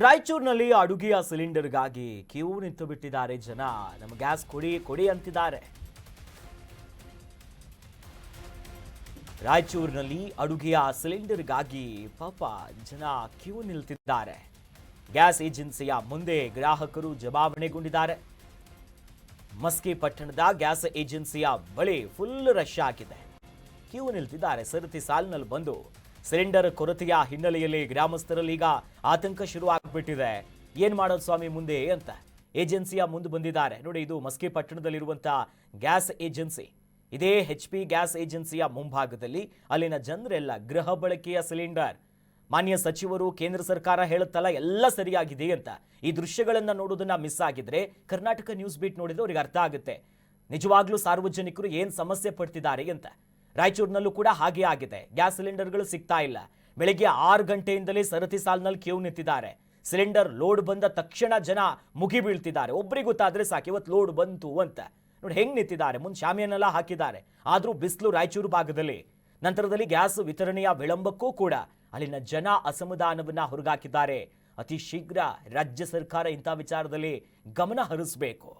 ರಾಯಚೂರಿನಲ್ಲಿ ಅಡುಗೆಯ ಸಿಲಿಂಡರ್ಗಾಗಿ ಕ್ಯೂ ನಿಂತು ಬಿಟ್ಟಿದ್ದಾರೆ ಜನ. ನಮ್ಮ ಗ್ಯಾಸ್ ಕೊಡಿ ಕೊಡಿ ಅಂತಿದ್ದಾರೆ. ರಾಯಚೂರಿನಲ್ಲಿ ಅಡುಗೆಯ ಸಿಲಿಂಡರ್ಗಾಗಿ ಪಾಪ ಜನ ಕ್ಯೂ ನಿಲ್ತಿದ್ದಾರೆ. ಗ್ಯಾಸ್ ಏಜೆನ್ಸಿಯ ಮುಂದೆ ಗ್ರಾಹಕರು ಜಮಾವಣೆಗೊಂಡಿದ್ದಾರೆ. ಮಸ್ಕಿ ಪಟ್ಟಣದ ಗ್ಯಾಸ್ ಏಜೆನ್ಸಿಯ ಬಳಿ ಫುಲ್ ರಶ್ ಆಗಿದೆ. ಕ್ಯೂ ನಿಲ್ತಿದ್ದಾರೆ. ಸರತಿ ಸಾಲಿನಲ್ಲಿ ಬಂದು ಸಿಲಿಂಡರ್ ಕೊರತೆಯ ಹಿನ್ನೆಲೆಯಲ್ಲಿ ಗ್ರಾಮಸ್ಥರಲ್ಲಿ ಈಗ ಆತಂಕ ಶುರು ಆಗ್ಬಿಟ್ಟಿದೆ. ಏನ್ ಮಾಡೋದು ಸ್ವಾಮಿ ಮುಂದೆ ಅಂತ ಏಜೆನ್ಸಿಯ ಮುಂದೆ ಬಂದಿದ್ದಾರೆ. ನೋಡಿ, ಇದು ಮಸ್ಕಿ ಪಟ್ಟಣದಲ್ಲಿರುವಂತಹ ಗ್ಯಾಸ್ ಏಜೆನ್ಸಿ. ಇದೇ HP ಗ್ಯಾಸ್ ಏಜೆನ್ಸಿಯ ಮುಂಭಾಗದಲ್ಲಿ ಅಲ್ಲಿನ ಜನರೆಲ್ಲ ಗೃಹ ಬಳಕೆಯ ಸಿಲಿಂಡರ್. ಮಾನ್ಯ ಸಚಿವರು, ಕೇಂದ್ರ ಸರ್ಕಾರ ಹೇಳುತ್ತಲ್ಲ ಎಲ್ಲ ಸರಿಯಾಗಿದೆ ಅಂತ. ಈ ದೃಶ್ಯಗಳನ್ನ ನೋಡೋದನ್ನ ಮಿಸ್ ಆಗಿದ್ರೆ ಕರ್ನಾಟಕ ನ್ಯೂಸ್ ಬೀಟ್ ನೋಡಿದ್ರೆ ಅವ್ರಿಗೆ ಅರ್ಥ ಆಗುತ್ತೆ ನಿಜವಾಗ್ಲೂ ಸಾರ್ವಜನಿಕರು ಏನ್ ಸಮಸ್ಯೆ ಪಡ್ತಿದ್ದಾರೆ ಅಂತ. ರಾಯಚೂರಿನಲ್ಲೂ ಕೂಡ ಹಾಗೆ ಆಗಿದೆ. ಗ್ಯಾಸ್ ಸಿಲಿಂಡರ್ಗಳು ಸಿಗ್ತಾ ಇಲ್ಲ. ಬೆಳಿಗ್ಗೆ 6 ಗಂಟೆಯಿಂದಲೇ ಸರತಿ ಸಾಲಿನಲ್ಲಿ ಕ್ಯೂ ನಿಂತಿದ್ದಾರೆ. ಸಿಲಿಂಡರ್ ಲೋಡ್ ಬಂದ ತಕ್ಷಣ ಜನ ಮುಗಿ ಬೀಳ್ತಿದ್ದಾರೆ. ಒಬ್ಬರಿಗೆ ಗೊತ್ತಾದ್ರೆ ಸಾಕು ಇವತ್ತು ಲೋಡ್ ಬಂತು ಅಂತ. ನೋಡಿ ಹೆಂಗ್ ನಿಂತಿದ್ದಾರೆ. ಮುಂದೆ ಶಾಮಿಯಾನೆಲ್ಲ ಹಾಕಿದ್ದಾರೆ. ಆದ್ರೂ ಬಿಸಿಲು ರಾಯಚೂರು ಭಾಗದಲ್ಲಿ. ನಂತರದಲ್ಲಿ ಗ್ಯಾಸ್ ವಿತರಣೆಯ ವಿಳಂಬಕ್ಕೂ ಕೂಡ ಅಲ್ಲಿನ ಜನ ಅಸಮಾಧಾನವನ್ನ ಹೊರಗಾಕಿದ್ದಾರೆ. ಅತಿ ಶೀಘ್ರ ರಾಜ್ಯ ಸರ್ಕಾರ ಇಂಥ ವಿಚಾರದಲ್ಲಿ ಗಮನ ಹರಿಸಬೇಕು.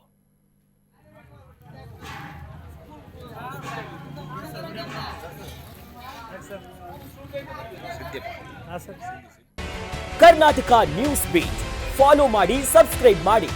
ಕರ್ನಾಟಕ ನ್ಯೂಸ್ ಬೀಟ್ ಫಾಲೋ ಮಾಡಿ, ಸಬ್ಸ್ಕ್ರೈಬ್ ಮಾಡಿ.